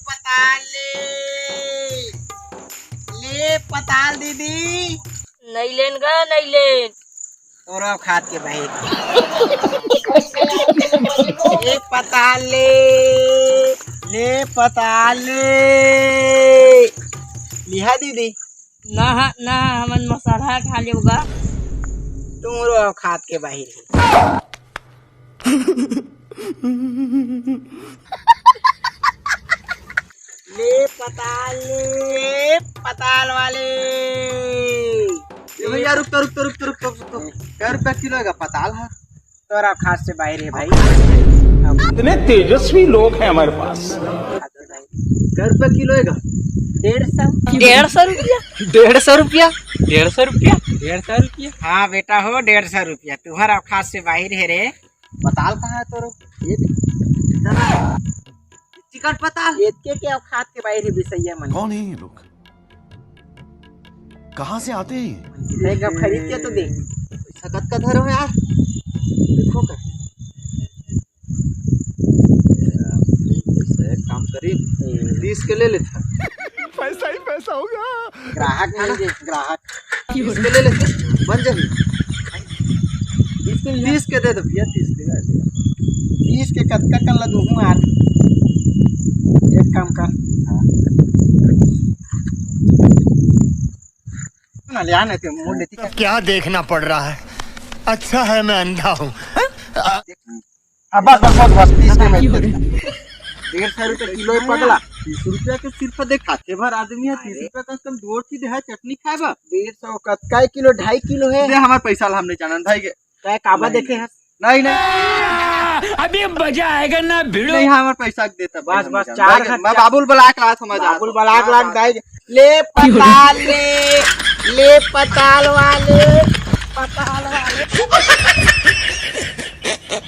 पताल ले पताल दीदी। नहीं लेन गा नहीं लेन। और खाद के भाई ले पताल ले पताल लिहा दीदी। ना ना हमन मसाला खा लेगा। तुम खाद के बाहर ले पताल वाले। भैया रुक तो क्या रुपया किलो है पताल है? तोरा खाद से बाहर है भाई। इतने तेजस्वी लोग हैं हमारे पास। क्या रुपया किलो है? 150 रुपया। 150 रुपया। हाँ बेटा हो 150 रुपया। तुम्हारा खाद से बाहर है रे। पताल कहाँ है तोरो? चिकन पताल के क्या खाद के बाहर है बिसैया मन। कौन है ये लोग? कहाँ से आते हैं? खरीद के तो देख। सकत का धरो है यार। देखो का काम करी 30 के ले लेता। पैसा ही पैसा होगा। ग्राहक है ना ग्राहक 30 के ले लेते बन जाए। 30 के दे दो भैया। 30 के 30 के कतका कर ला दूँ यार। एक काम कर ना ले आने के मुंह लेती। क्या देखना पड़ रहा है? अच्छा है मैं अंधा हूँ। अब बस 30 के मैं 150 रुपये किलो है पगला। 30 रुपया के सिर्फ देख खाते भर आदमी है। 30 रुपया का कम दो चीज है चटनी खाए बा। 150 कतका किलो 2.5 किलो है। दे हमारे पैसा हम नहीं जानन भाई के। क्या काबा देखे है? नहीं अभी मजा आएगा ना भिड़ो। नहीं हमारे पैसा देता बस 4 मैं बाबुल ब्लाक लात हमारे बाबुल बलाक लाख दाई ले पताल वाले पताल वाले।